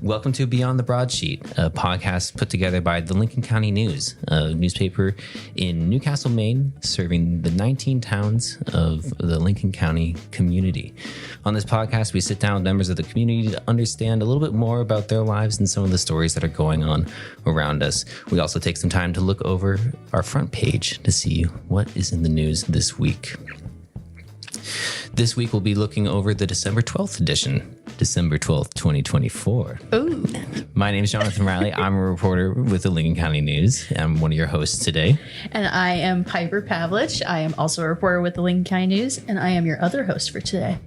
Welcome to Beyond the Broadsheet, a podcast put together by the Lincoln County News, a newspaper in Newcastle, Maine, serving the 19 towns of the Lincoln County community. On this podcast, we sit down with members of the community to understand a little bit more about their lives and some of the stories that are going on around us. We also take some time to look over our front page to see what is in the news this week. This week, we'll be looking over the December 12th edition, December 12th, 2024. Ooh. My name is Johnathan Riley. I'm a reporter with the Lincoln County News. I'm one of your hosts today. And I am Piper Pavelich. I am also a reporter with the Lincoln County News, and I am your other host for today.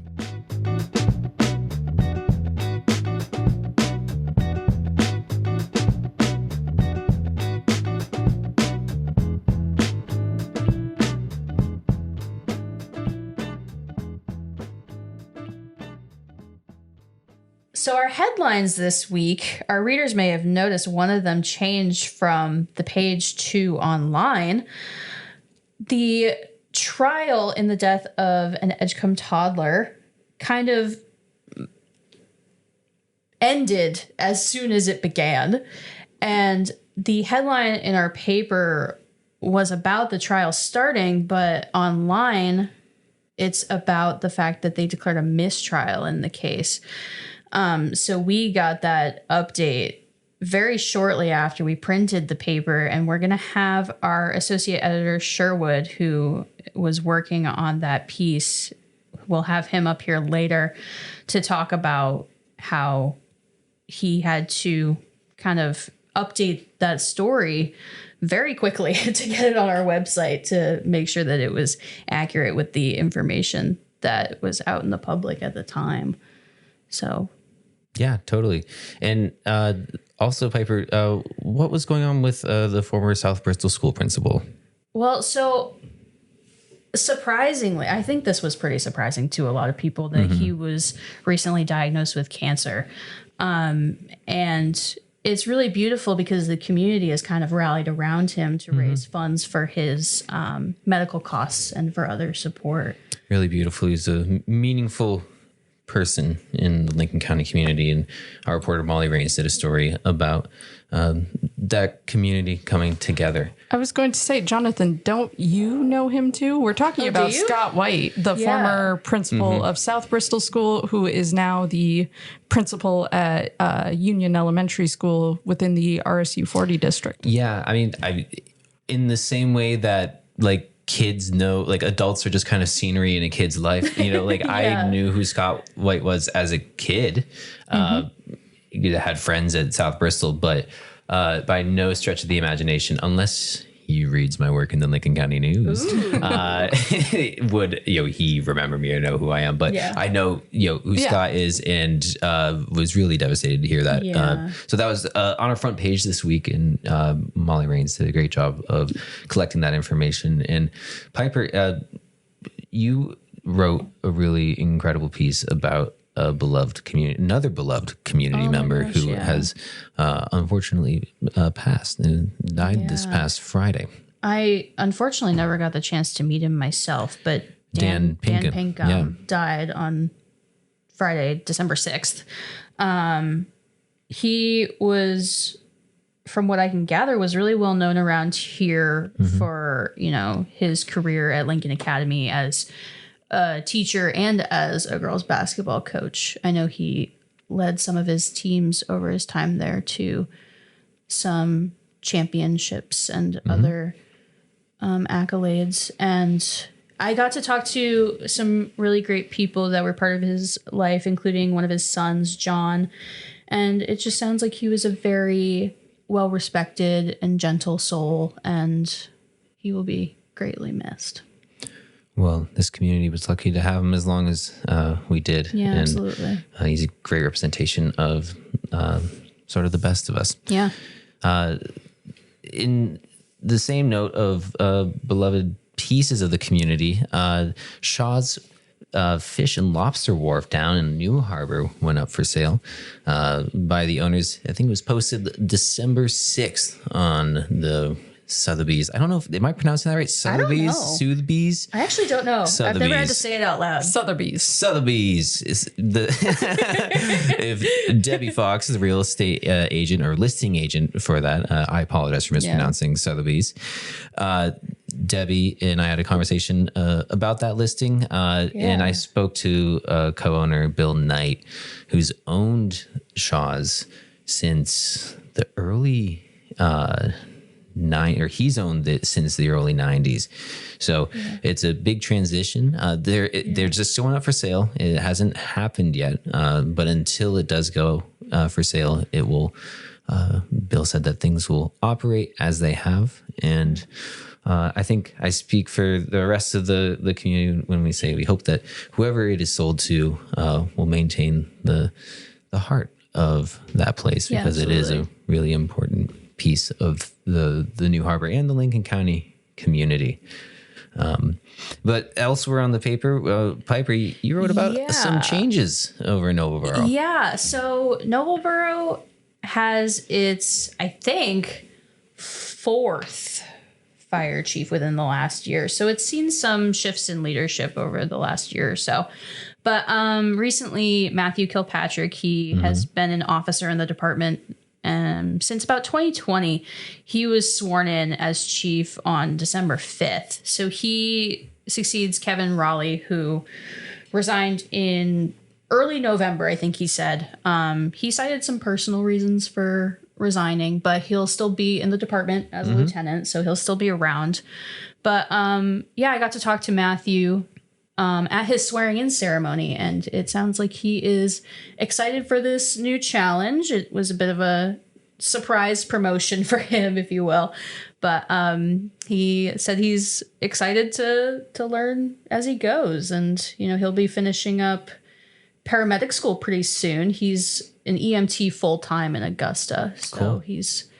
So our headlines this week, our readers may have noticed one of them changed from the page to online. The trial in the death of an Edgecombe toddler kind of ended as soon as it began. And the headline in our paper was about the trial starting, but online it's about the fact that they declared a mistrial in the case. So we got that update very shortly after we printed the paper, and we're going to have our associate editor, Sherwood, who was working on that piece. We'll have him up here later to talk about how he had to kind of update that story very quickly to get it on our website to make sure that it was accurate with the information that was out in the public at the time. So... yeah, totally. And also, Piper, what was going on with the former South Bristol school principal? Well, so surprisingly, I think this was pretty surprising to a lot of people that he was recently diagnosed with cancer. And it's really beautiful because the community has kind of rallied around him to raise funds for his medical costs and for other support. Really beautiful. He's a meaningful person in the Lincoln County community, and our reporter Molly Raines did a story about that community coming together. I was going to say, Johnathan, don't you know him too? We're talking about Scott White, the former principal of South Bristol School, who is now the principal at Union Elementary School within the RSU 40 district. Yeah, I mean, in the same way that like kids know, like adults are just kind of scenery in a kid's life, you know, like I knew who Scott White was as a kid. I had friends at South Bristol, but by no stretch of the imagination, unless he reads my work in the Lincoln County News, would he remember me or know who I am? But I know who Scott is, and was really devastated to hear that. So that was on our front page this week, and Molly Raines did a great job of collecting that information. And Piper, you wrote a really incredible piece about a beloved community, another beloved community member who has unfortunately passed and died this past Friday. I unfortunately never got the chance to meet him myself, but Dan Pinkham died on Friday, December 6th. He was, from what I can gather, was really well known around here for, his career at Lincoln Academy as a teacher and as a girls basketball coach. I know he led some of his teams over his time there to some championships and other accolades. And I got to talk to some really great people that were part of his life, including one of his sons, John. And it just sounds like he was a very well-respected and gentle soul, and he will be greatly missed. Well, this community was lucky to have him as long as we did. Yeah, and, absolutely. He's a great representation of sort of the best of us. Yeah. In the same note of beloved pieces of the community, Shaw's Fish and Lobster Wharf down in New Harbor went up for sale by the owners. I think it was posted December 6th on the Sotheby's. I don't know if am I pronouncing that right? Sotheby's, Sotheby's. I actually don't know. Sotheby's. I've never had to say it out loud. Sotheby's is the if Debbie Fox is the real estate agent or listing agent for that. I apologize for mispronouncing Sotheby's. Debbie and I had a conversation about that listing, and I spoke to co-owner Bill Knight, who's owned Shaw's since the early he's owned it since the early 90s. So it's a big transition. They're just going up for sale. It hasn't happened yet, but until it does go for sale, it will. Bill said that things will operate as they have, and I think I speak for the rest of the community when we say we hope that whoever it is sold to will maintain the heart of that place, because it is a really important piece of the New Harbor and the Lincoln County community. But elsewhere on the paper, Piper, you wrote about some changes over in Nobleboro. Yeah, so Nobleboro has its, I think, 4th fire chief within the last year. So it's seen some shifts in leadership over the last year or so. But recently, Matthew Kilpatrick, he has been an officer in the department since about 2020. He was sworn in as chief on December 5th. So he succeeds Kevin Raleigh, who resigned in early November, I think he said. He cited some personal reasons for resigning, but he'll still be in the department as a lieutenant, so he'll still be around. But I got to talk to Matthew at his swearing-in ceremony, and it sounds like he is excited for this new challenge. It was a bit of a surprise promotion for him, if you will. But he said he's excited to learn as he goes, and he'll be finishing up paramedic school pretty soon. He's an EMT full-time in Augusta, so he's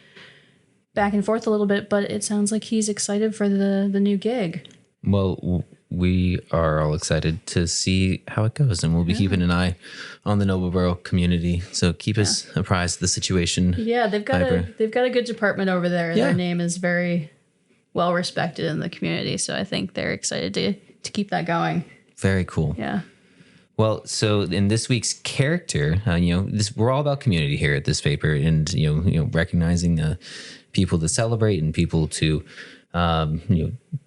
back and forth a little bit, but it sounds like he's excited for the new gig. Well, we are all excited to see how it goes, and we'll be keeping an eye on the Nobleboro community. So keep us apprised of the situation. Yeah, they've got a good department over there. Yeah. Their name is very well respected in the community, so I think they're excited to keep that going. Very cool. Yeah. Well, so in this week's character, we're all about community here at this paper, and recognizing people to celebrate and people to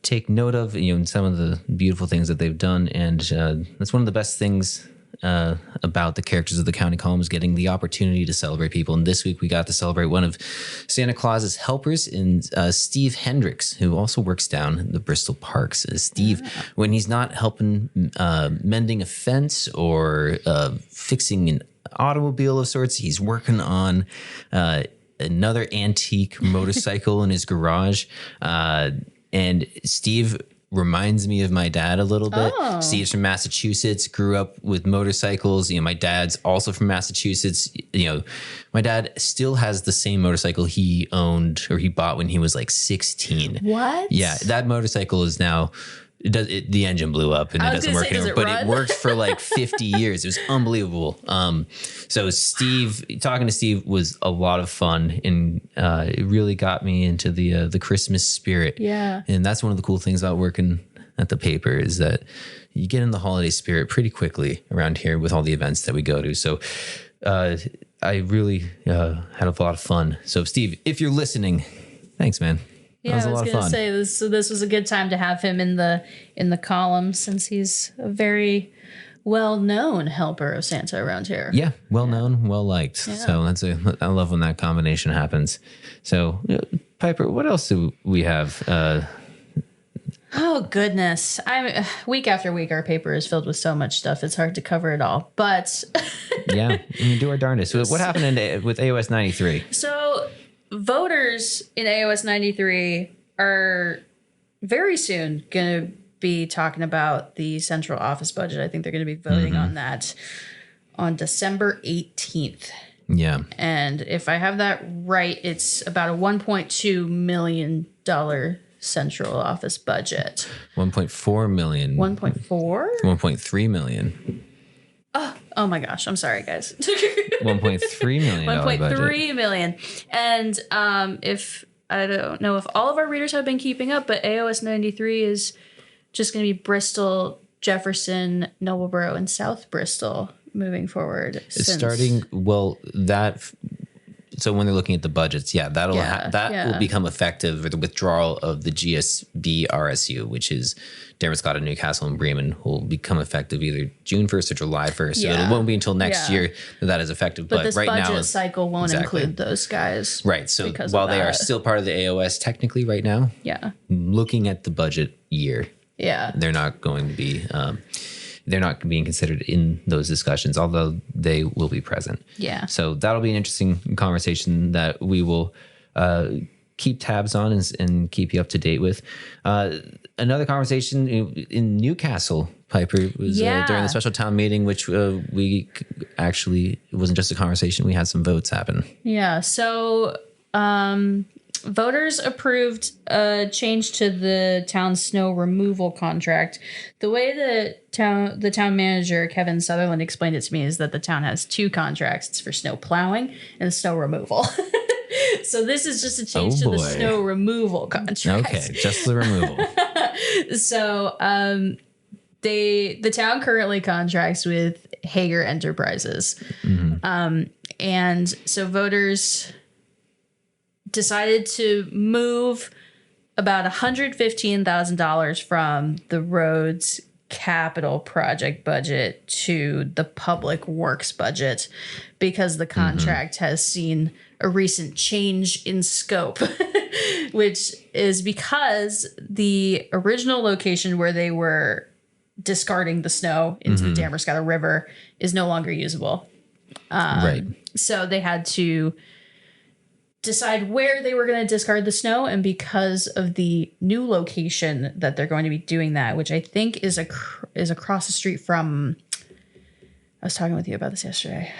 take note of, some of the beautiful things that they've done, and that's one of the best things about the characters of the county column is getting the opportunity to celebrate people. And this week we got to celebrate one of Santa Claus's helpers in Steve Hendricks, who also works down in the Bristol Parks. Steve, when he's not helping mending a fence or fixing an automobile of sorts, he's working on another antique motorcycle in his garage. And Steve reminds me of my dad a little bit. Steve's from Massachusetts, grew up with motorcycles. My dad's also from Massachusetts. My dad still has the same motorcycle he owned or he bought when he was like 16. What? Yeah, that motorcycle is now... the engine blew up and it doesn't work anymore, but it worked for like 50 years. It was unbelievable. So talking to Steve was a lot of fun, and it really got me into the Christmas spirit. Yeah. And that's one of the cool things about working at the paper is that you get in the holiday spirit pretty quickly around here with all the events that we go to. So I really had a lot of fun. So Steve, if you're listening, thanks, man. Yeah, I was going to say this. So this was a good time to have him in the column, since he's a very well-known helper of Santa around here. Yeah, well-known, well-liked. Yeah. So I love when that combination happens. So Piper, what else do we have? Oh goodness! Week after week, our paper is filled with so much stuff. It's hard to cover it all. But yeah, we do our darndest. So what happened with AOS 93? So voters in AOS 93 are very soon going to be talking about the central office budget. I think they're going to be voting on that on December 18th. Yeah. And if I have that right, it's about a $1.2 million central office budget. 1.4 million. 1.4? 1.3 million. Oh my gosh. I'm sorry, guys. $1.3 million. $1.3 million. And if I don't know if all of our readers have been keeping up, but AOS 93 is just going to be Bristol, Jefferson, Nobleboro, and South Bristol moving forward. It's starting, so when they're looking at the budgets, will become effective with the withdrawal of the GSB RSU, which is Damascotta, Newcastle, and Bremen, will become effective either June 1st or July 1st. So it won't be until next year that is effective. But this right budget cycle won't include those guys. Right. So while they are still part of the AOS technically right now, looking at the budget year, they're not going to be... they're not being considered in those discussions, although they will be present. Yeah. So that'll be an interesting conversation that we will keep tabs on and keep you up to date with. Another conversation in Newcastle, Piper, was during the special town meeting, which it wasn't just a conversation. We had some votes happen. Yeah. So voters approved a change to the town's snow removal contract. The way the town manager, Kevin Sutherland, explained it to me is that the town has two contracts. It's for snow plowing and snow removal. So this is just a change to the snow removal contract. Okay, just the removal. So the town currently contracts with Hager Enterprises. Mm-hmm. And so voters decided to move about $115,000 from the roads capital project budget to the public works budget because the contract has seen a recent change in scope, which is because the original location where they were discarding the snow into the Damascotta River is no longer usable. Right. So they had to decide where they were going to discard the snow, and because of the new location that they're going to be doing that, which I think is across the street from, I was talking with you about this yesterday.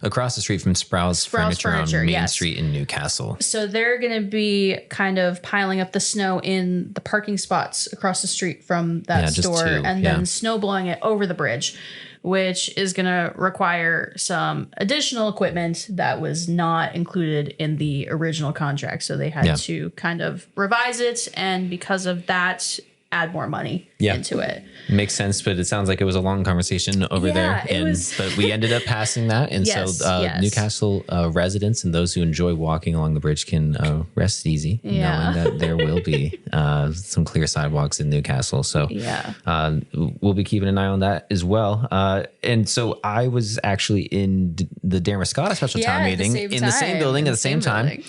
Across the street from Sprouse Furniture on Main Street in Newcastle. So they're going to be kind of piling up the snow in the parking spots across the street from that store and then snow blowing it over the bridge, which is going to require some additional equipment that was not included in the original contract. So they had to kind of revise it, and because of that, add more money into it. Makes sense, but it sounds like it was a long conversation over there. But we ended up passing that. And Newcastle residents and those who enjoy walking along the bridge can rest easy knowing that there will be some clear sidewalks in Newcastle. So we'll be keeping an eye on that as well. And so I was actually in the Damascotta special town meeting in the same building at the same time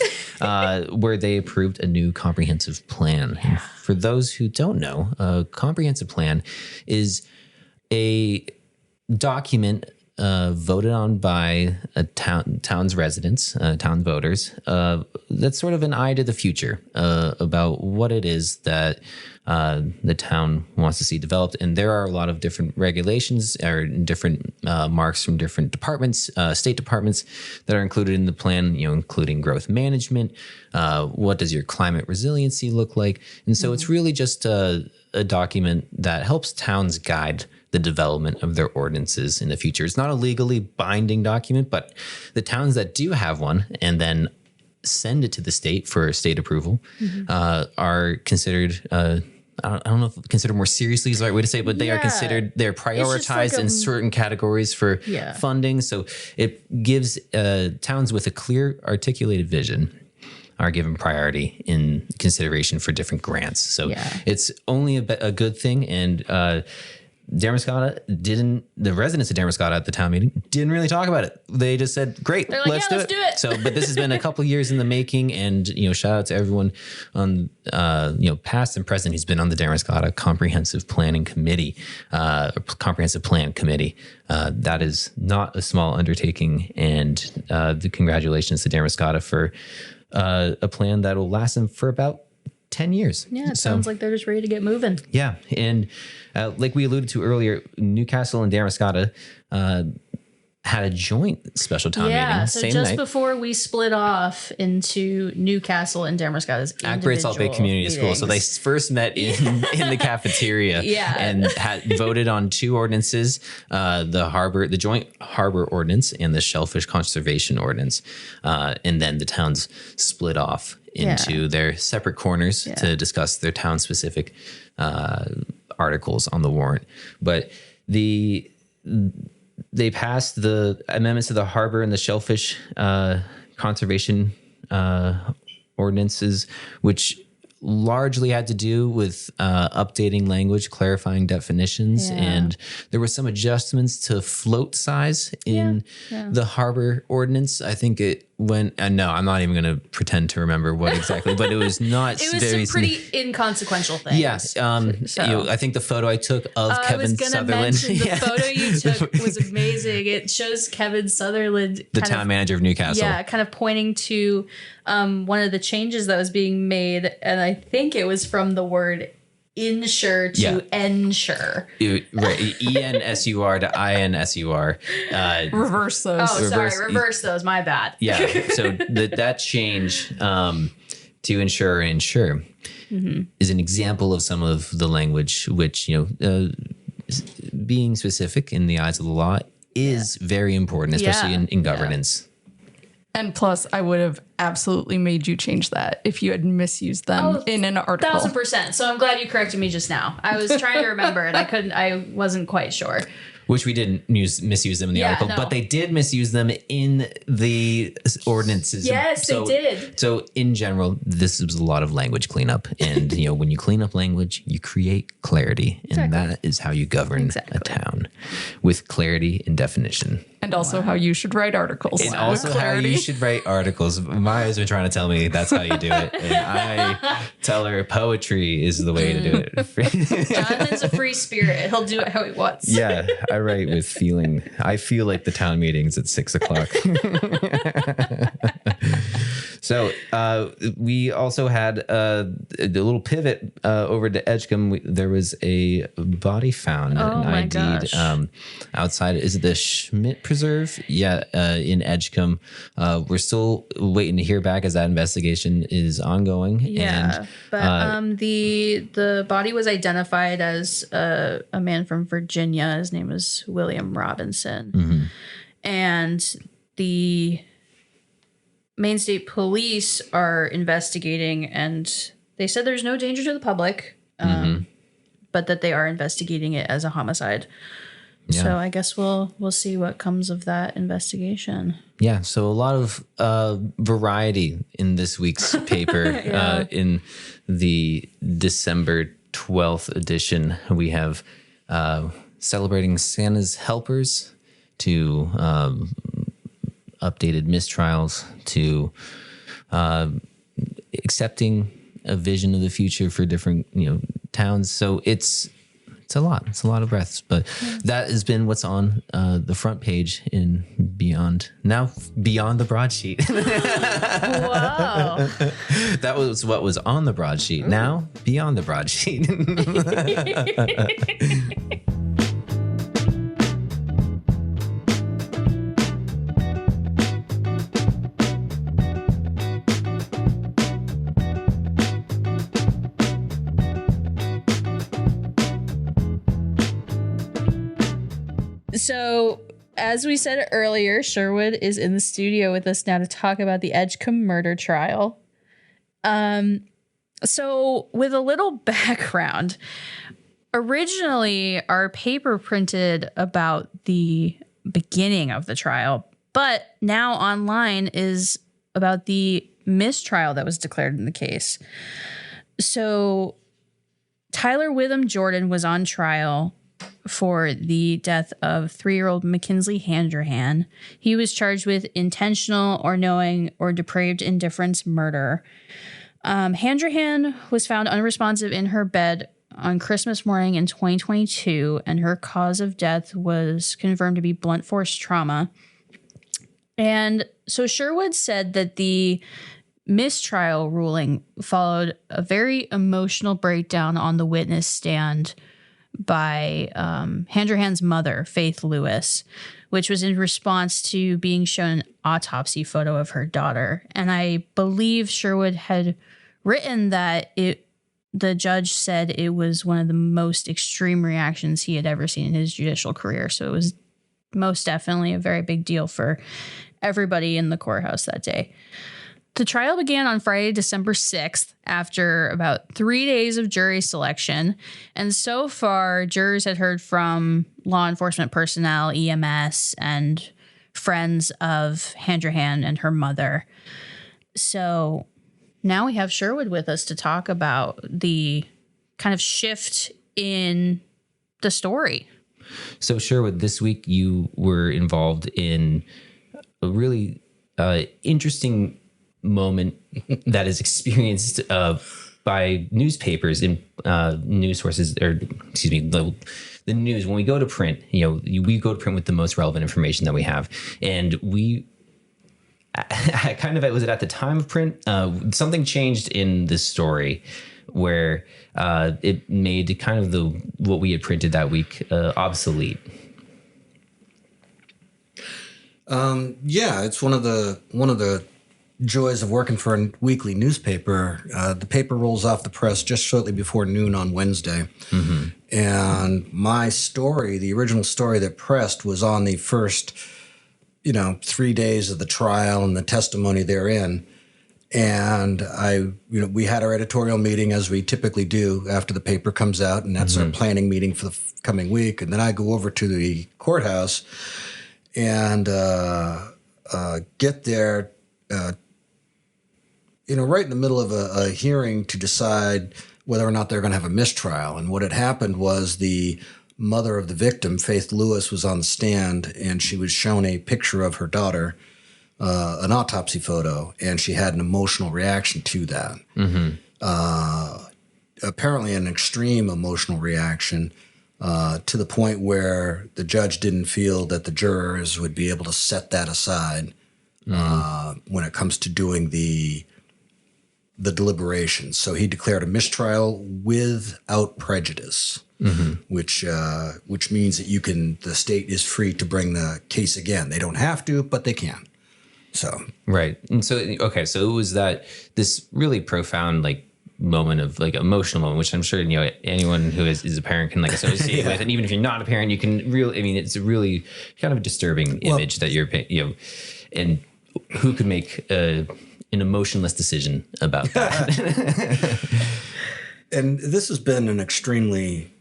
where they approved a new comprehensive plan. Yeah. For those who don't know, a comprehensive plan is a document voted on by a town's residents, town voters. That's sort of an eye to the future about what it is that the town wants to see developed. And there are a lot of different regulations or different marks from different departments, state departments that are included in the plan, including growth management. What does your climate resiliency look like? And so it's really just a document that helps towns guide the development of their ordinances in the future. It's not a legally binding document, but the towns that do have one and then send it to the state for state approval are considered, I don't know if considered more seriously is the right way to say it, but they are considered, they're prioritized in certain categories for funding. So it gives towns with a clear articulated vision are given priority in consideration for different grants. So it's only a good thing. And the residents of Damascotta at the town meeting didn't really talk about it. They just said, great, let's do it. So, but this has been a couple years in the making, and, shout out to everyone on, past and present who's been on the Damascotta Comprehensive Planning Committee, Comprehensive Plan Committee. That is not a small undertaking, and the congratulations to Damascotta for a plan that will last them for about 10 years. Yeah, it sounds like they're just ready to get moving. Yeah. And like we alluded to earlier, Newcastle and Damascotta had a joint special town meeting. Yeah, so just before we split off into Newcastle and Damascotta's at Great Salt Bay Community School. So they first met in the cafeteria and had voted on two ordinances, the joint harbor ordinance and the shellfish conservation ordinance. And then the towns split off into their separate corners to discuss their town specific articles on the warrant. But they passed the amendments to the harbor and the shellfish conservation ordinances, which largely had to do with updating language, clarifying definitions, and there were some adjustments to float size in the harbor ordinance. I think it went, no, I'm not even going to pretend to remember what exactly, but it was not. It was some pretty inconsequential things. Yes. I think the photo I took of Kevin Sutherland. The photo you took was amazing. It shows Kevin Sutherland, the town manager of Newcastle. Yeah, kind of pointing to one of the changes that was being made. And I think it was from the word insure to ensure. Right. ENSUR to INSUR. Reverse those. Oh, reverse those. My bad. Yeah. So that change to ensure and insure is an example of some of the language which, being specific in the eyes of the law is very important, especially in governance. And plus, I would have absolutely made you change that if you had misused them in an article. 1000%. So I'm glad you corrected me just now. I was trying to remember and I wasn't quite sure. Which we didn't misuse them in the article, but they did misuse them in the ordinances. Yes, they did. So in general, this was a lot of language cleanup. And, when you clean up language, you create clarity. And that is how you govern a town, with clarity and definition. And also how you should write articles. And also how you should write articles. Maya's been trying to tell me that's how you do it. And I tell her poetry is the way to do it. Johnathan's a free spirit. He'll do it how he wants. Yeah, I write with feeling. I feel like the town meeting's at 6:00. So we also had a little pivot over to Edgecombe. There was a body found, an ID'd outside. Is it the Schmidt Preserve? Yeah, in Edgecombe. We're still waiting to hear back as that investigation is ongoing. Yeah, but the body was identified as a man from Virginia. His name was William Robinson, and the Maine State Police are investigating, and they said there's no danger to the public, but that they are investigating it as a homicide. Yeah. So I guess we'll see what comes of that investigation. Yeah, so a lot of variety in this week's paper. In the December 12th edition, we have celebrating Santa's helpers to updated mistrials to accepting a vision of the future for different towns. So it's a lot. It's a lot of breaths. But that has been what's on the front page in Beyond. Now Beyond the Broadsheet. Wow. That was what was on the broadsheet. Now Beyond the Broadsheet. So, as we said earlier, Sherwood is in the studio with us now to talk about the Edgecombe murder trial. So, with a little background, originally our paper printed about the beginning of the trial, but now online is about the mistrial that was declared in the case. So, Tyler Witham Jordan was on trial for the death of 3-year-old Mackenzie Handrahan. He was charged with intentional or knowing or depraved indifference murder. Handrahan was found unresponsive in her bed on Christmas morning in 2022, and her cause of death was confirmed to be blunt force trauma. And so Sherwood said that the mistrial ruling followed a very emotional breakdown on the witness stand by Handrahan's mother, Faith Lewis, which was in response to being shown an autopsy photo of her daughter. And I believe Sherwood had written that the judge said it was one of the most extreme reactions he had ever seen in his judicial career. So it was most definitely a very big deal for everybody in the courthouse that day. The trial began on Friday, December 6th, after about 3 days of jury selection. And so far, jurors had heard from law enforcement personnel, EMS, and friends of Handrahan and her mother. So now we have Sherwood with us to talk about the kind of shift in the story. So Sherwood, this week you were involved in a really interesting moment that is experienced by newspapers and news sources, or excuse me, the news. When we go to print, we go to print with the most relevant information that we have, and I kind of, was it at the time of print? Something changed in the story where it made kind of what we had printed that week obsolete. Yeah, it's one of the joys of working for a weekly newspaper. The paper rolls off the press just shortly before noon on Wednesday. Mm-hmm. And my story, the original story that pressed, was on the first, 3 days of the trial and the testimony therein. And we had our editorial meeting, as we typically do after the paper comes out, and that's our planning meeting for the coming week. And then I go over to the courthouse and get there, right in the middle of a hearing to decide whether or not they're going to have a mistrial. And what had happened was the mother of the victim, Faith Lewis, was on the stand, and she was shown a picture of her daughter, an autopsy photo, and she had an emotional reaction to that. Mm-hmm. Apparently an extreme emotional reaction, to the point where the judge didn't feel that the jurors would be able to set that aside when it comes to doing the deliberations. So he declared a mistrial without prejudice, which means that the state is free to bring the case again. They don't have to, but they can. So right, and so so it was this really profound moment of emotional moment, which I'm sure anyone who is a parent can associate with, and even if you're not a parent, you can really. I mean, it's a really kind of a disturbing image that you're and who could make an emotionless decision about that. And this has been an extremely,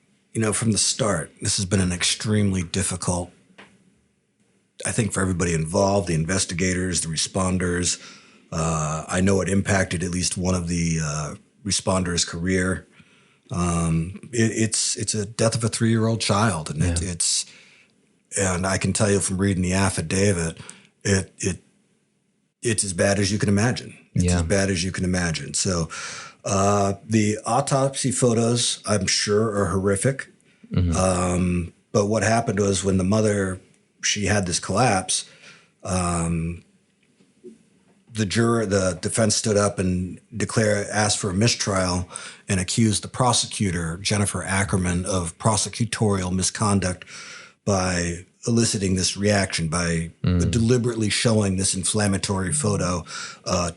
from the start, this has been an extremely difficult, I think, for everybody involved, the investigators, the responders. I know it impacted at least one of the responders' career. It's a death of a 3-year-old child, and and I can tell you from reading the affidavit, it's as bad as you can imagine. It's as bad as you can imagine. So the autopsy photos, I'm sure, are horrific. Mm-hmm. But what happened was when the mother, she had this collapse, the defense stood up and asked for a mistrial and accused the prosecutor, Jennifer Ackerman, of prosecutorial misconduct by eliciting this reaction, by deliberately showing this inflammatory photo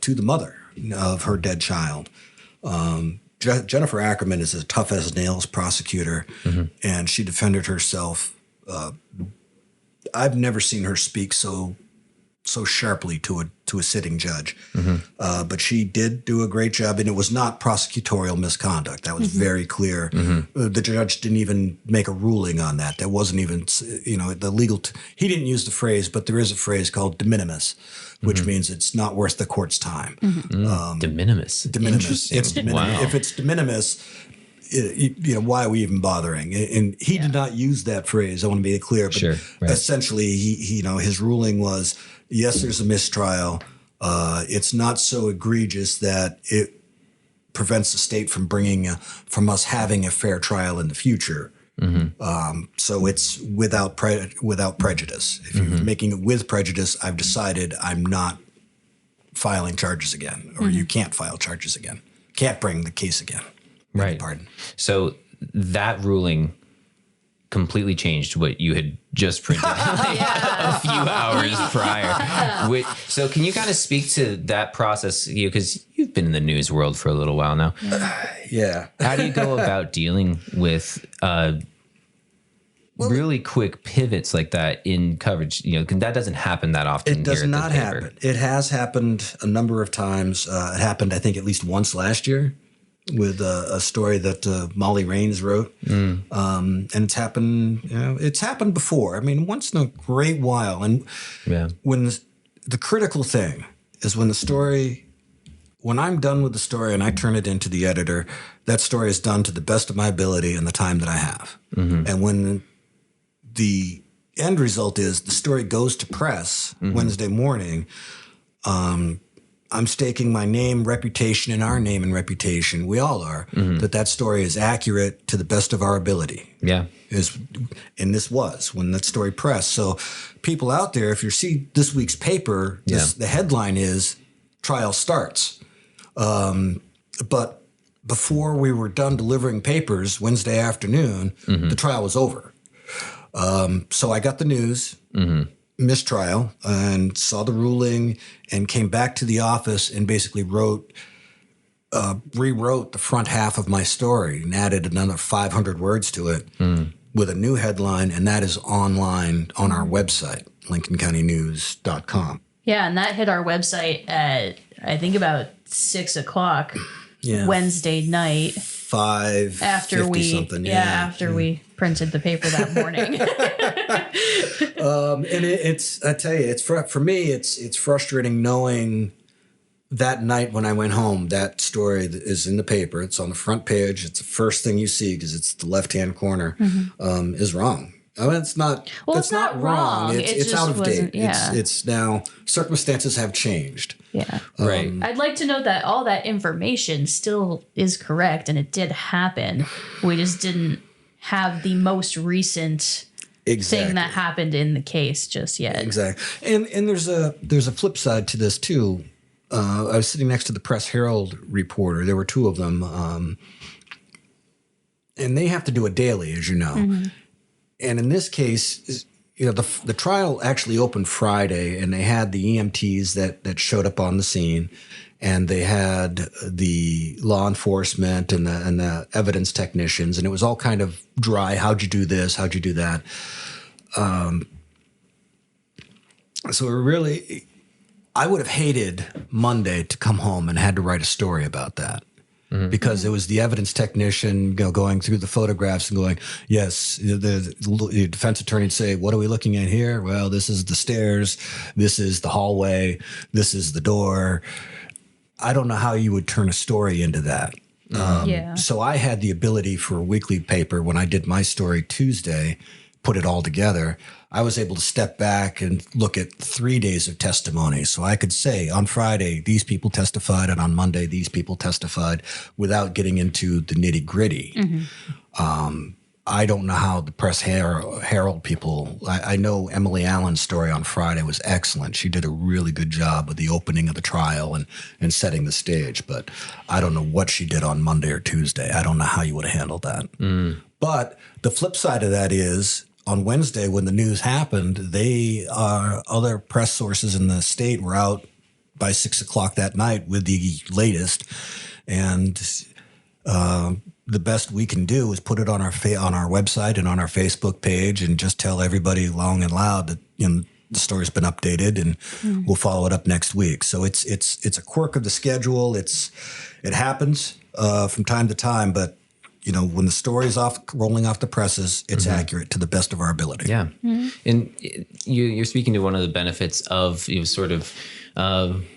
to the mother of her dead child. Jennifer Ackerman is a tough as nails prosecutor, and she defended herself. I've never seen her speak so sharply to a sitting judge, but she did do a great job, and it was not prosecutorial misconduct. That was very clear. The judge didn't even make a ruling on that. That wasn't even the legal. He didn't use the phrase, but there is a phrase called de minimis, which means it's not worth the court's time. De minimis. De minimis. It's de minimis. Wow. If it's de minimis, why are we even bothering? And he did not use that phrase. I want to be clear, but essentially, he his ruling was, yes, there's a mistrial. It's not so egregious that it prevents the state from us having a fair trial in the future. So it's without prejudice. If you're making it with prejudice, I've decided I'm not filing charges again, or you can't file charges again. Can't bring the case again. Right. Pardon. So that ruling completely changed what you had just printed a few hours prior. So can you kind of speak to that process? Because you've been in the news world for a little while now. Yeah. How do you go about dealing with really quick pivots like that in coverage. That doesn't happen that often. It does not happen. It has happened a number of times. It happened, I think, at least once last year with a story that Molly Raines wrote. And it's happened. It's happened before. I mean, once in a great while. And when the critical thing is when I'm done with the story and I turn it into the editor, that story is done to the best of my ability and the time that I have. And when the end result is the story goes to press Wednesday morning, I'm staking my name, reputation, and our name and reputation, we all are, that story is accurate to the best of our ability. Yeah. And this was when that story pressed. So people out there, if you see this week's paper, the headline is Trial Starts. But before we were done delivering papers Wednesday afternoon, the trial was over. So I got the news, mistrial, and saw the ruling and came back to the office and basically rewrote the front half of my story and added another 500 words to it with a new headline, and that is online on our website, LincolnCountyNews.com. Yeah, and that hit our website at, I think, about 6 o'clock Wednesday night. 5 after we printed the paper that morning. And I tell you, for me, it's frustrating knowing that night when I went home, that story is in the paper. It's on the front page. It's the first thing you see because it's the left-hand corner, is wrong. I mean, it's not. Well, it's not wrong. It's out of date. It's now circumstances have changed. Yeah. Right. I'd like to note that all that information still is correct and it did happen. We just didn't have the most recent thing that happened in the case just yet. Exactly. And there's a flip side to this too. I was sitting next to the Press Herald reporter. There were two of them. And they have to do it daily, as you know. And in this case, the trial actually opened Friday, and they had the EMTs that showed up on the scene, and they had the law enforcement and the evidence technicians, and it was all kind of dry. How'd you do this? How'd you do that? So I would have hated Monday to come home and had to write a story about that. Because it was the evidence technician going through the photographs and going, yes, the defense attorney would say, what are we looking at here? Well, this is the stairs. This is the hallway. This is the door. I don't know how you would turn a story into that. So I had the ability for a weekly paper when I did my story Tuesday, put it all together. I was able to step back and look at 3 days of testimony. So I could say on Friday, these people testified, and on Monday, these people testified without getting into the nitty gritty. I don't know how the Press Herald people, I know Emily Allen's story on Friday was excellent. She did a really good job with the opening of the trial and setting the stage. But I don't know what she did on Monday or Tuesday. I don't know how you would have handled that. But the flip side of that is, on Wednesday, when the news happened, other press sources in the state were out by 6 o'clock that night with the latest. And the best we can do is put it on our website and on our Facebook page and just tell everybody long and loud that the story's been updated, and we'll follow it up next week. So it's a quirk of the schedule. It happens from time to time, but when the story's rolling off the presses, it's accurate to the best of our ability. Yeah. And you're speaking to one of the benefits of sort of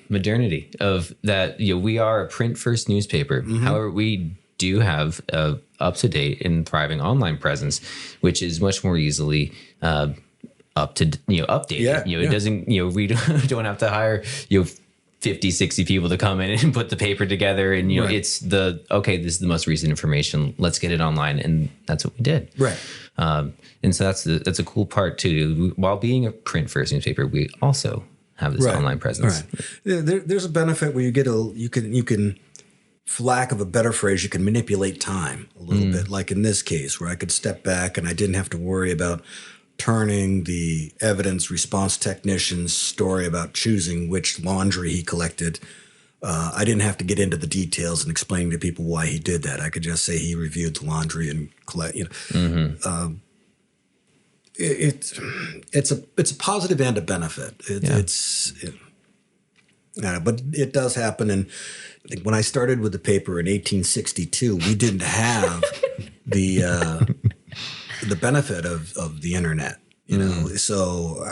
modernity, of that we are a print first newspaper. However, we do have a up-to-date and thriving online presence, which is much more easily updated. It doesn't, we don't have to hire 50, 60 people to come in and put the paper together. And, it's this is the most recent information. Let's get it online. And that's what we did. Right. And so that's a cool part too. While being a print first newspaper, we also have this online presence. Right. There's a benefit where you can, for lack of a better phrase, you can manipulate time a little bit. Like in this case where I could step back and I didn't have to worry about turning the evidence response technician's story about choosing which laundry he collected. I didn't have to get into the details and explain to people why he did that. I could just say he reviewed the laundry and collect. it's a positive and a benefit. But it does happen. And I think when I started with the paper in 1862, we didn't have the benefit of the internet. So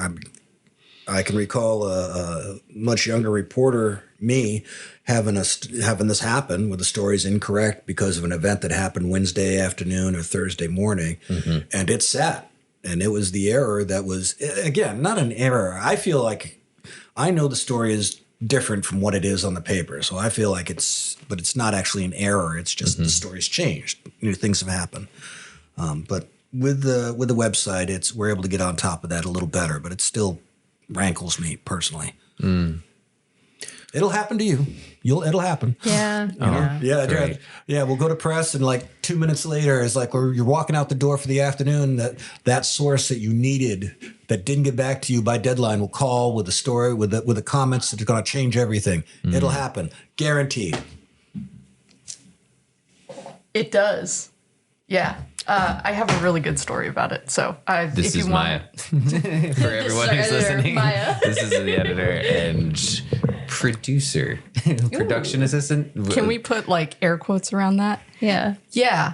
I can recall a much younger reporter, me, having this happen where the story's incorrect because of an event that happened Wednesday afternoon or Thursday morning, and it sat. And it was the error that was, again, not an error. I feel like I know the story is different from what it is on the paper. So I feel like it's not actually an error. It's just the story's changed. New things have happened. But with the website, we're able to get on top of that a little better, but it still rankles me personally. It'll happen to you. It'll happen. Yeah. Yeah. We'll go to press, and like 2 minutes later, it's like you're walking out the door for the afternoon. That source that you needed that didn't get back to you by deadline will call with a story with the comments that are going to change everything. It'll happen, guaranteed. It does. Yeah. I have a really good story about it. So this is Maya. For everyone who's listening, Maya. This is the editor and producer, production assistant. Can we put like air quotes around that? Yeah. Yeah.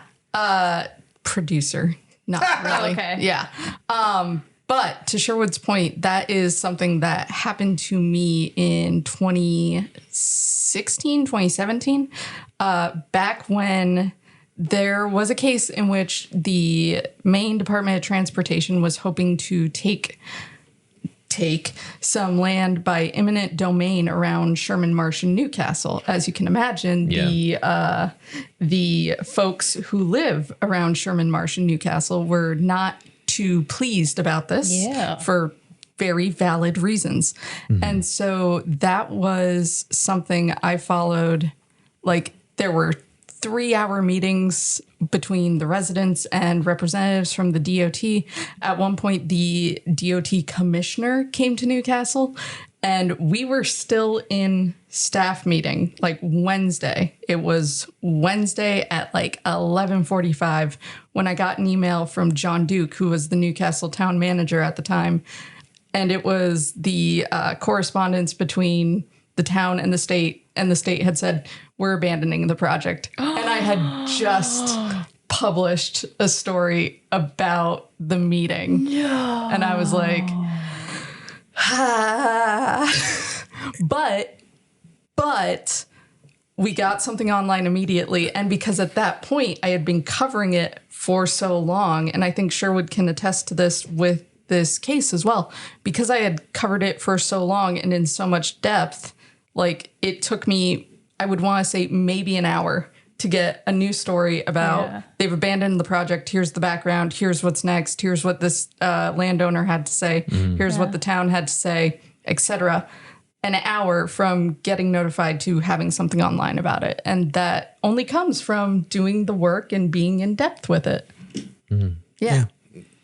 Producer. Not really. Okay. Yeah. But to Sherwood's point, that is something that happened to me in 2016, 2017, back when there was a case in which the Maine Department of Transportation was hoping to take some land by eminent domain around Sherman Marsh and Newcastle. As you can imagine, the folks who live around Sherman Marsh and Newcastle were not too pleased about this for very valid reasons. And so that was something I followed. Like, there were 3-hour meetings between the residents and representatives from the DOT. At one point, the DOT commissioner came to Newcastle, and we were still in staff meeting, like Wednesday. It was Wednesday at like 11:45 when I got an email from John Duke, who was the Newcastle town manager at the time. And it was the correspondence between the town and the state had said, we're abandoning the project. And I had just published a story about the meeting. No. And I was like, but we got something online immediately. And because at that point I had been covering it for so long, and I think Sherwood can attest to this with this case as well, because I had covered it for so long and in so much depth, like it took me, I would want to say maybe an hour to get a new story about they've abandoned the project. Here's the background. Here's what's next. Here's what this landowner had to say. Here's what the town had to say, etc. An hour from getting notified to having something online about it. And that only comes from doing the work and being in depth with it. Yeah.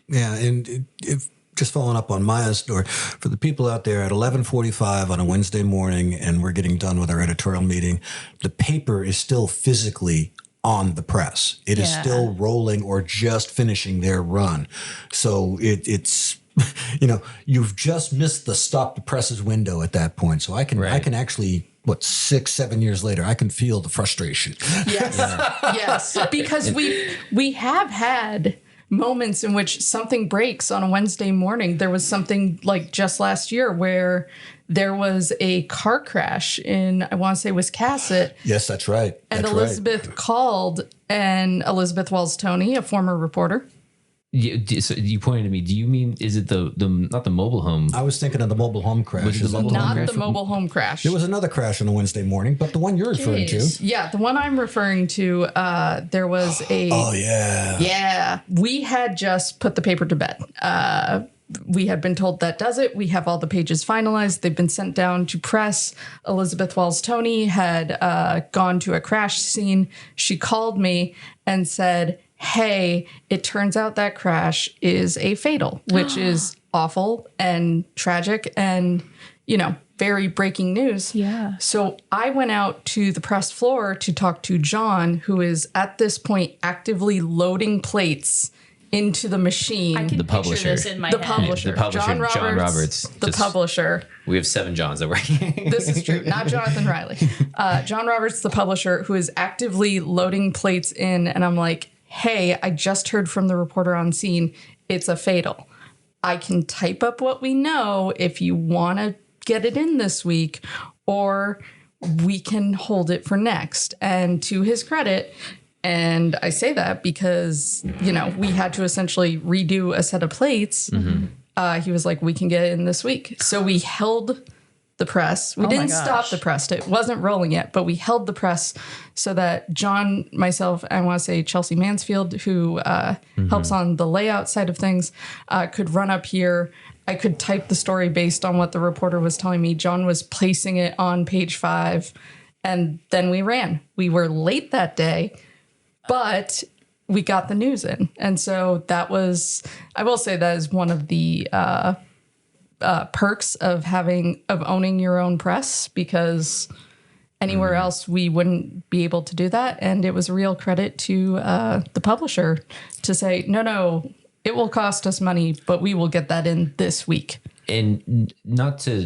And if just following up on Maya's story, for the people out there at 11:45 on a Wednesday morning, and we're getting done with our editorial meeting, the paper is still physically on the press. It is still rolling or just finishing their run. So it's, you've just missed the stop the presses window at that point. So I can actually, 6-7 years later, I can feel the frustration. Yes, because we have had moments in which something breaks on a Wednesday morning. There was something like just last year where there was a car crash in, I want to say, Wiscasset. Yes, that's right. And Elizabeth called, and Elizabeth Wells-Toney, a former reporter. So you pointed to me. Do you mean, is it the not the mobile home? I was thinking of the mobile home crash. The mobile home crash. There was another crash on a Wednesday morning, but the one you're referring to. Yeah, the one I'm referring to, there was a... Oh, yeah. Yeah. We had just put the paper to bed. We had been told that does it. We have all the pages finalized. They've been sent down to press. Elizabeth Wells-Toney had gone to a crash scene. She called me and said, hey, it turns out that crash is a fatal, which is awful and tragic and, very breaking news. Yeah. So I went out to the press floor to talk to John, who is at this point actively loading plates into the machine. I can The picture publisher. this in my The head. publisher. The publisher, John Roberts. The publisher. We have 7 Johns that work. This is true. Not Johnathan Riley. John Roberts, the publisher, who is actively loading plates in. And I'm like, hey, I just heard from the reporter on scene. It's a fatal. I can type up what we know if you want to get it in this week, or we can hold it for next. And to his credit, and I say that because, we had to essentially redo a set of plates. He was like, we can get it in this week. So we held the press. We didn't stop the press. It wasn't rolling yet, but we held the press so that John, myself, and I want to say Chelsea Mansfield, who helps on the layout side of things, could run up here. I could type the story based on what the reporter was telling me. John was placing it on page 5, and then we ran. We were late that day, but we got the news in. And so that was, I will say that is one of the perks of owning your own press, because anywhere else we wouldn't be able to do that. And it was a real credit to the publisher to say, no, it will cost us money, but we will get that in this week. And not to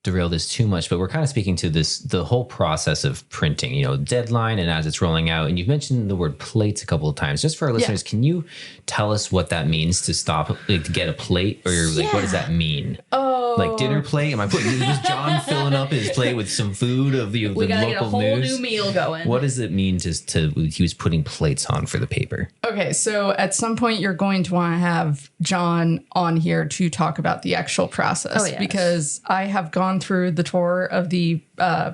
derail this too much, but we're kind of speaking to the whole process of printing, deadline and as it's rolling out. And you've mentioned the word plates a couple of times. Just for our listeners, can you tell us what that means to stop, to get a plate, or what does that mean? Like dinner plate? Am I putting, was John filling up his plate with some food of the we gotta local get a whole news? new meal going. What does it mean he was putting plates on for the paper? Okay, so at some point you're going to want to have John on here to talk about the actual process, because I have gone through the tour of the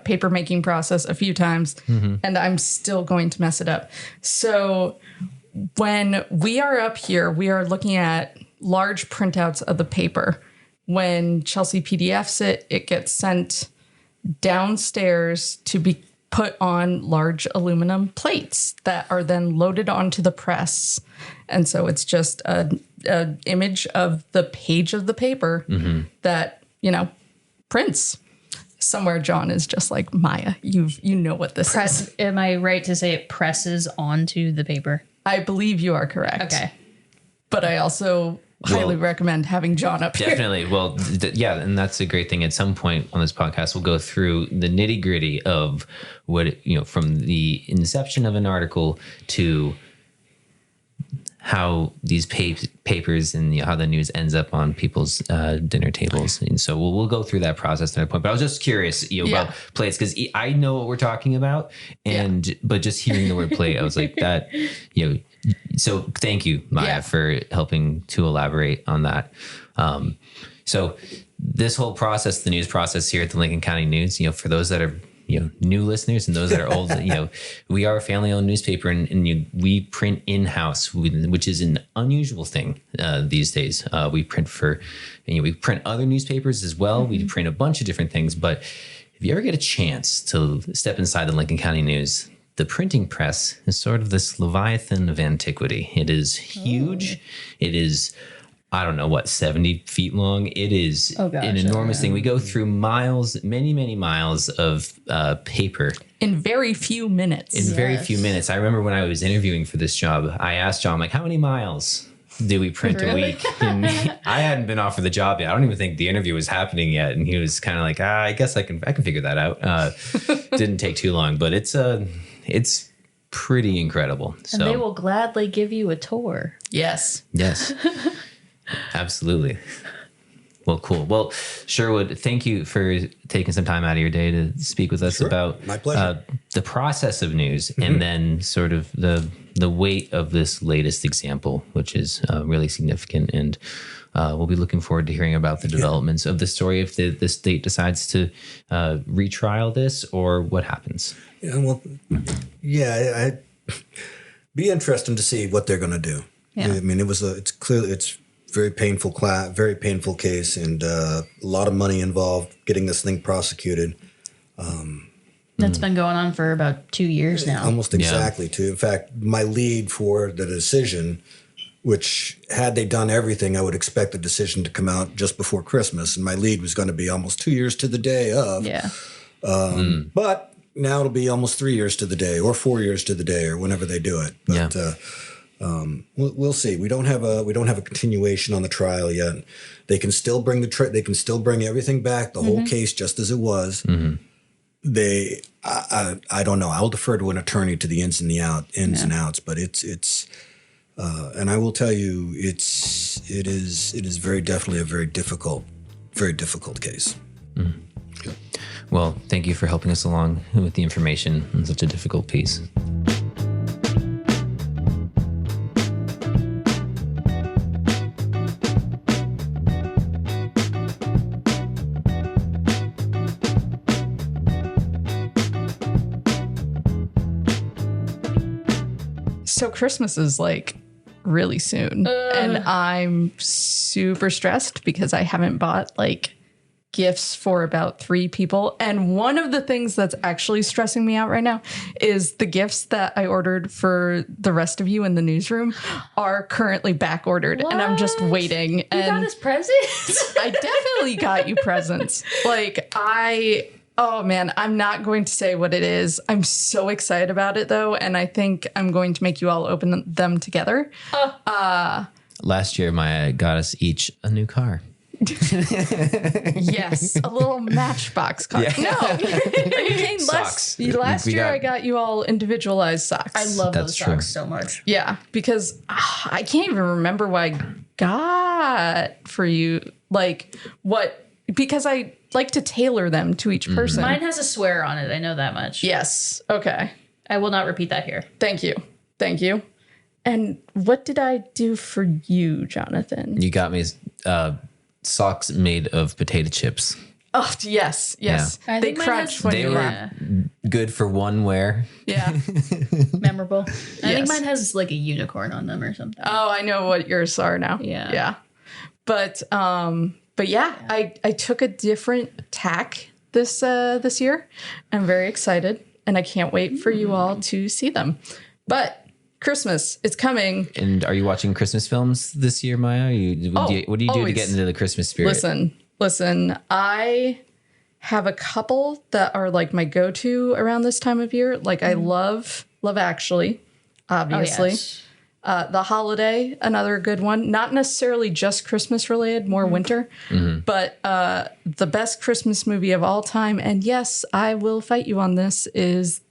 paper making process a few times, and I'm still going to mess it up. So when we are up here, we are looking at large printouts of the paper. When Chelsea PDFs it, it gets sent downstairs to be put on large aluminum plates that are then loaded onto the press. And so it's just an image of the page of the paper that, prints. Somewhere John is just like, Maya, you know what this is. Am I right to say it presses onto the paper? I believe you are correct. Okay. But I also highly recommend having John up here. Definitely. Well, and that's a great thing. At some point on this podcast, we'll go through the nitty gritty of what, from the inception of an article to how these papers and how the news ends up on people's dinner tables. And so we'll go through that process at that point. But I was just curious about plates, because I know what we're talking about. But just hearing the word plate, I was like that, so thank you, Maya, for helping to elaborate on that. So this whole process, the news process here at the Lincoln County News, for those that are new listeners and those that are old, we are a family-owned newspaper, and we print in-house, which is an unusual thing these days. We print we print other newspapers as well. We print a bunch of different things, but if you ever get a chance to step inside the Lincoln County News, the printing press is sort of this leviathan of antiquity. It is huge. It is, 70 feet long. It is an enormous thing. We go through miles, many, many miles of paper. In very few minutes. Very few minutes. I remember when I was interviewing for this job, I asked John, how many miles do we print a week? And I hadn't been offered the job yet. I don't even think the interview was happening yet. And he was kind of like, I guess I can figure that out. Didn't take too long, but it's pretty incredible. And they will gladly give you a tour. Yes. Yes. Absolutely. Well, cool. Well, Sherwood, thank you for taking some time out of your day to speak with us about my pleasure. The process of news, and then sort of the weight of this latest example, which is really significant. And we'll be looking forward to hearing about the developments of the story if the state decides to retrial this, or what happens. I'd be interesting to see what they're going to do. Yeah. I mean, it's very painful case, and a lot of money involved getting this thing prosecuted. That's been going on for about 2 years now. Almost exactly, too. In fact, my lead for the decision, which had they done everything, I would expect the decision to come out just before Christmas, and my lead was going to be almost 2 years to the day of. Yeah. But now it'll be almost 3 years to the day, or 4 years to the day, or whenever they do it. But We'll see. We don't have a continuation on the trial yet. They can still bring they can still bring everything back, the whole case just as it was. I don't know. I'll defer to an attorney to the ins and outs, but it's and I will tell you it is very definitely a very difficult case. Okay. Well, thank you for helping us along with the information on such a difficult piece. So Christmas is like really soon, and I'm super stressed because I haven't bought like gifts for about 3 people. And one of the things that's actually stressing me out right now is the gifts that I ordered for the rest of you in the newsroom are currently back ordered, and I'm just waiting. You and got us presents? I definitely got you presents. Oh man, I'm not going to say what it is. I'm so excited about it though, and I think I'm going to make you all open them together. Last year, Maya got us each a new car. Yes, a little Matchbox car. Yeah. No, are you kidding? Socks. Last year I got you all individualized socks. I love That's those true. socks so much. Yeah, because I can't even remember what I got for you. Like what? Because I like to tailor them to each person. Mine has a swear on it. I know that much. Yes. Okay. I will not repeat that here. Thank you. Thank you. And what did I do for you, Johnathan? You got me socks made of potato chips. Oh, yes. Yes. I They think mine crunch has- when They you were laugh. good for one wear. Yeah. Memorable. I think Yes. mine has like a unicorn on them or something. Oh, I know what yours are now. Yeah. Yeah. But yeah, I took a different tack this year. I'm very excited, and I can't wait for you all to see them. But Christmas, it's coming. And are you watching Christmas films this year, Maya? What do you do to always. get into the Christmas spirit? Listen, I have a couple that are like my go-to around this time of year. Like I love Actually, obviously. Oh, yes. The Holiday, another good one. Not necessarily just Christmas related, more winter, but the best Christmas movie of all time, and yes, I will fight you on this, is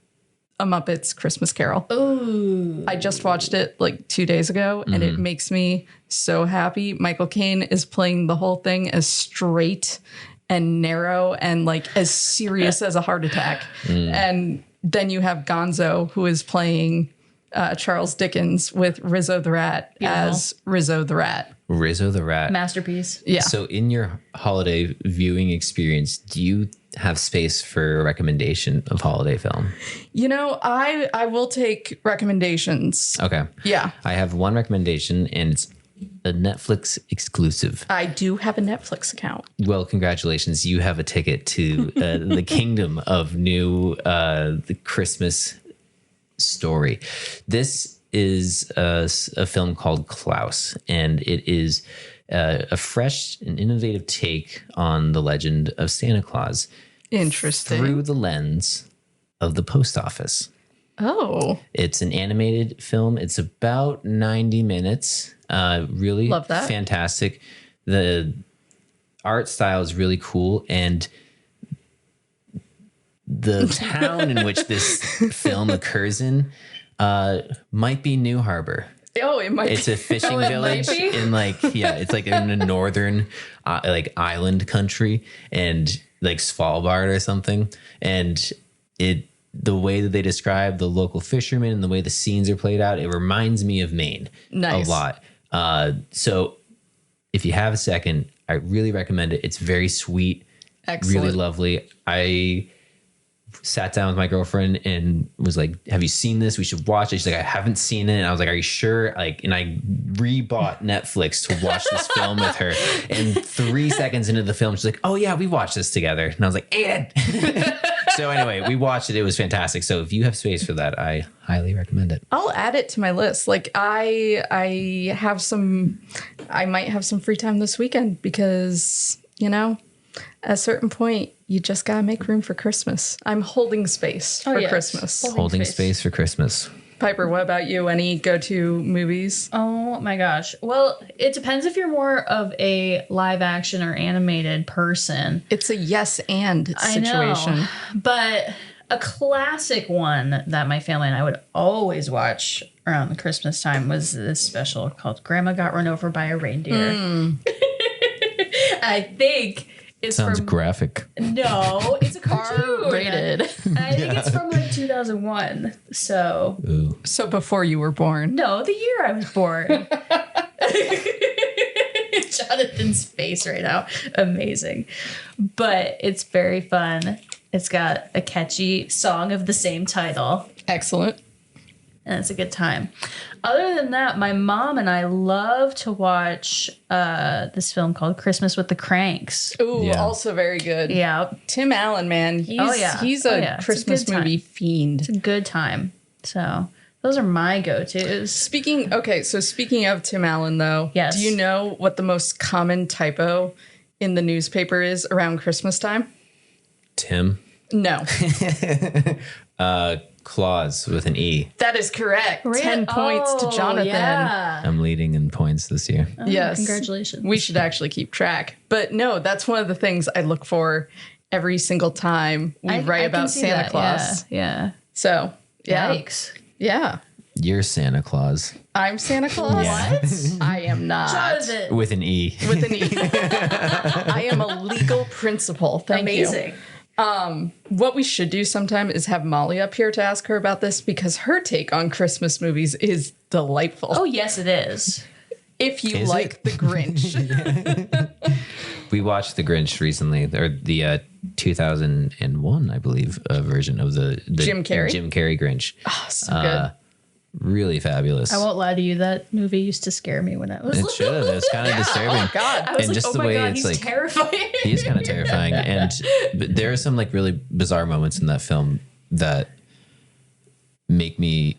A Muppets Christmas Carol. Ooh. I just watched it like 2 days ago, and it makes me so happy. Michael Caine is playing the whole thing as straight and narrow and like as serious as a heart attack. And then you have Gonzo, who is playing Charles Dickens with Rizzo the Rat as Rizzo the Rat. Rizzo the Rat. Masterpiece. Yeah. So in your holiday viewing experience, do you have space for a recommendation of holiday film? You know, I will take recommendations. Okay. Yeah. I have one recommendation, and it's a Netflix exclusive. I do have a Netflix account. Well, congratulations. You have a ticket to the kingdom of new the Christmas story. This is a film called Klaus, and it is a fresh and innovative take on the legend of Santa Claus Interesting. through the lens of the post office. Oh. It's an animated film. It's about 90 minutes. Really Love that. Fantastic. The art style is really cool, and the town in which this film occurs in might be New Harbor. Oh, it might It's be. a fishing might village be? in it's like in a northern like island country, and like Svalbard or something. And the way that they describe the local fishermen and the way the scenes are played out, it reminds me of Maine Nice. a lot. So if you have a second, I really recommend it. It's very sweet, Excellent. really lovely. I sat down with my girlfriend and was like, have you seen this? We should watch it. She's like, I haven't seen it. And I was like, are you sure? Like, and I rebought Netflix to watch this film with her. And 3 seconds into the film, she's like, oh yeah, we watched this together. And I was like, Aiden. So anyway, we watched it. It was fantastic. So if you have space for that, I highly recommend it. I'll add it to my list. Like I might have some free time this weekend because, you know, at a certain point, you just gotta make room for Christmas. I'm holding space for yes. Christmas. Holding Holding space. space for Christmas. Piper, what about you? Any go-to movies? Oh my gosh. Well, it depends if you're more of a live action or animated person. It's a yes and situation. I know, but a classic one that my family and I would always watch around the Christmas time was this special called Grandma Got Run Over by a Reindeer. I think it's Sounds graphic. No, it's a cartoon. R-rated. I think it's from like 2001. So Ooh. So before you were born. no, the year I was born. Jonathan's face right now. Amazing. But it's very fun. It's got a catchy song of the same title. Excellent. And it's a good time. Other than that, my mom and I love to watch this film called Christmas with the Cranks. Ooh, Yeah. also very good. Yeah, Tim Allen, man. He's It's a a Christmas good time. movie fiend. it's a good time. So those are my go-tos. Speaking of Tim Allen, though, Yes. do you know what the most common typo in the newspaper is around Christmas time? Tim. No. Claus with an E. That is correct. 10 points to Johnathan. Yeah. I'm leading in points this year. Yes. Congratulations. We should actually keep track. But no, that's one of the things I look for every single time we write I can about see Santa that, Claus. Yeah. So, yeah. Yikes. Yeah. You're Santa Claus I'm Santa Claus. What? I am not. Jonathan. with an E. With an E. I am a legal principal. Thank you. Amazing. What we should do sometime is have Molly up here to ask her about this because her take on Christmas movies is delightful. Oh, yes, it is. If you Is like it? The Grinch. We watched The Grinch recently, or the 2001, I believe, version of the Jim Carrey? Jim Carrey Grinch. Oh, so good. Really fabulous. I won't lie to you. That movie used to scare me when I was It little. should have. It was kind of disturbing. God. I was And like, just oh the my way God, it's he's like- terrifying. He's kind of terrifying, but there are some like really bizarre moments in that film that make me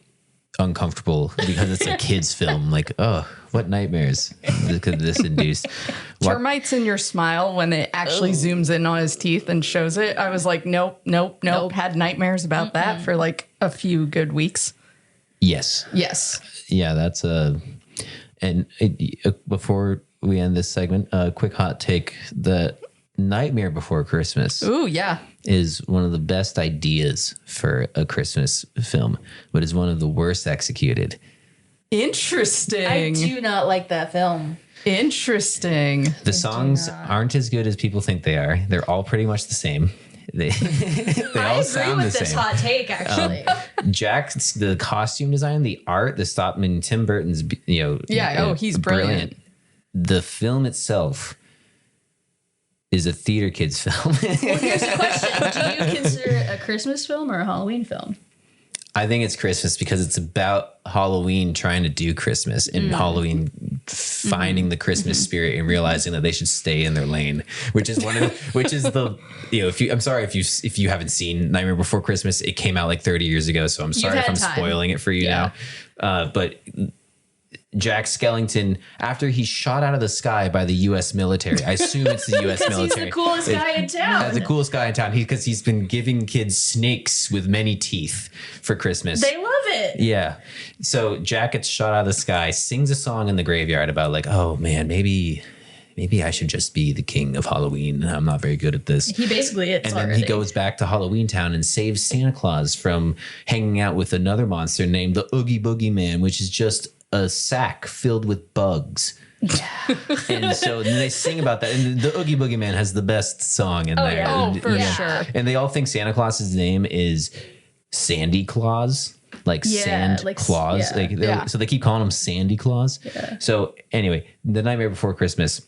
uncomfortable because it's a kid's film. Like, oh, what nightmares could this induce? Termites in your smile when it actually zooms in on his teeth and shows it. I was like, nope. Had nightmares about that for like a few good weeks. Yes. Yes. Yeah, that's before we end this segment, a quick hot take: the Nightmare Before Christmas Ooh, yeah. is one of the best ideas for a Christmas film, but is one of the worst executed. Interesting. I do not like that film. Interesting. The songs aren't as good as people think they are. They're all pretty much the same. They I all agree sound with the this same. hot take, actually. Jack's the costume design, the art, the stop. I mean, Tim Burton's, Yeah, he's brilliant. The film itself is a theater kids film. Well, here's the question. Do you consider it a Christmas film or a Halloween film? I think it's Christmas because it's about Halloween trying to do Christmas and Halloween finding the Christmas spirit and realizing that they should stay in their lane, which is if you haven't seen Nightmare Before Christmas, it came out like 30 years ago. So I'm sorry if I'm spoiling it for you now. But Jack Skellington, after he's shot out of the sky by the U.S. military, I assume it's the U.S. Because military. he's the coolest guy in town. The coolest guy in town. Because he's been giving kids snakes with many teeth for Christmas. They love it. Yeah. So Jack gets shot out of the sky, sings a song in the graveyard about like, oh man, maybe I should just be the king of Halloween. I'm not very good at this. He basically is And then already. he goes back to Halloween Town and saves Santa Claus from hanging out with another monster named the Oogie Boogie Man, which is just a sack filled with bugs. And so they sing about that. And the Oogie Boogie Man has the best song in there. yeah. Oh, for sure. And they all think Santa Claus's name is Sandy Claus, like Sand like, Claus. yeah. So they keep calling him Sandy Claus. Yeah. So anyway, The Nightmare Before Christmas,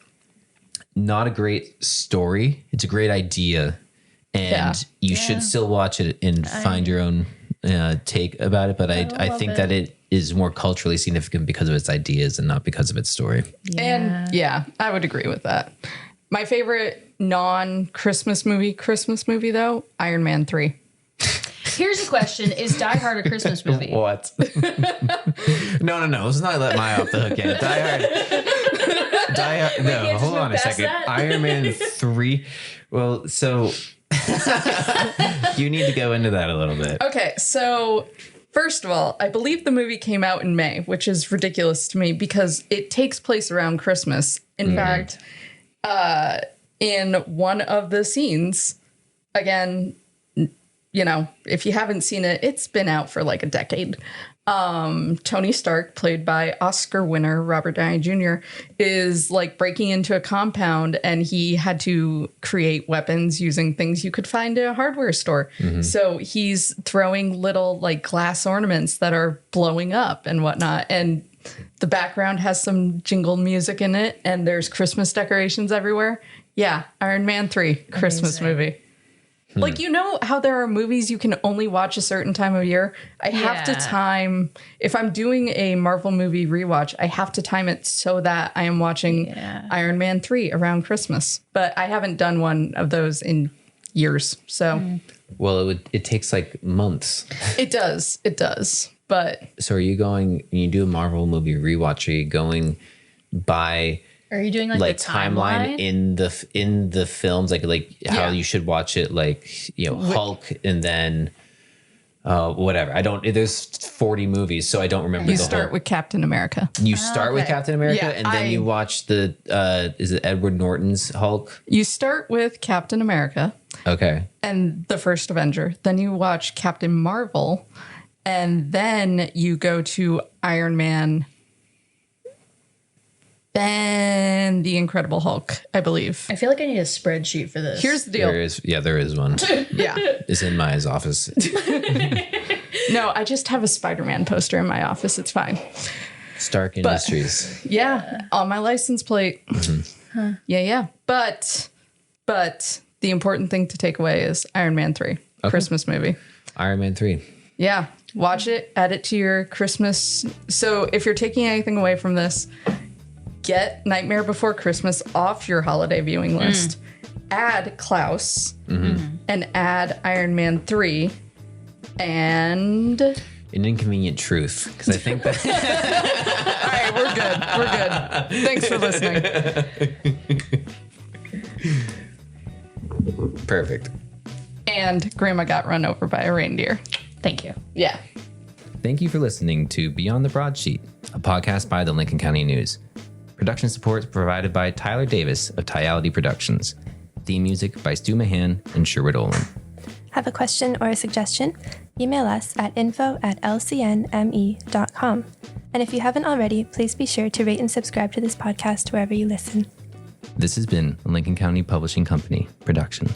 not a great story. It's a great idea. And you should still watch it and find your own take about it. But I think that it is more culturally significant because of its ideas and not because of its story. And yeah, I would agree with that. My favorite non-Christmas movie though, Iron Man 3. Here's a question. Is Die Hard a Christmas movie? What? No. Let's not let Maya off the hook yet. Die Hard. No, can't just hold move on a past second. that? Iron Man 3. Well, so you need to go into that a little bit. Okay, so First of all, I believe the movie came out in May, which is ridiculous to me because it takes place around Christmas. In fact, in one of the scenes, again, you know, if you haven't seen it, it's been out for like a decade. Tony Stark, played by Oscar winner Robert Downey Jr., is like breaking into a compound, and he had to create weapons using things you could find at a hardware store. So he's throwing little like glass ornaments that are blowing up and whatnot. And the background has some jingle music in it, and there's Christmas decorations everywhere. Yeah, Iron Man 3, Christmas movie. Like, you know how there are movies you can only watch a certain time of year? I have to time, if I'm doing a Marvel movie rewatch, I have to time it so that I am watching Iron Man 3 around Christmas. But I haven't done one of those in years, so. Well, it takes like months. It does. But. So are you going, when you do a Marvel movie rewatch, are you going by... Are you doing like the timeline in the films, like how you should watch it, like, you know, Hulk and then whatever. I don't. There's 40 movies, so I don't remember. You start with Captain America. You start with Captain America, and then you watch the is it Edward Norton's Hulk? You start with Captain America. Okay. And the first Avenger. Then you watch Captain Marvel, and then you go to Iron Man. Then the Incredible Hulk, I believe. I feel like I need a spreadsheet for this. Here's the deal. There is one. Yeah. It's in Maya's office. No, I just have a Spider-Man poster in my office. It's fine. Stark Industries. Yeah, on my license plate. Yeah. But the important thing to take away is Iron Man 3, Christmas movie. Iron Man 3. Yeah, watch it, add it to your Christmas. So if you're taking anything away from this, get Nightmare Before Christmas off your holiday viewing list. Add Klaus and add Iron Man 3 and... An Inconvenient Truth, because I think that... All right, we're good. Thanks for listening. Perfect. And Grandma got run over by a reindeer. Thank you. Yeah. Thank you for listening to Beyond the Broadsheet, a podcast by the Lincoln County News. Production support is provided by Tyler Davis of Tyality Productions. Theme music by Stu Mahan and Sherwood Olin. Have a question or a suggestion? Email us at info@lcnme.com. And if you haven't already, please be sure to rate and subscribe to this podcast wherever you listen. This has been a Lincoln County Publishing Company production.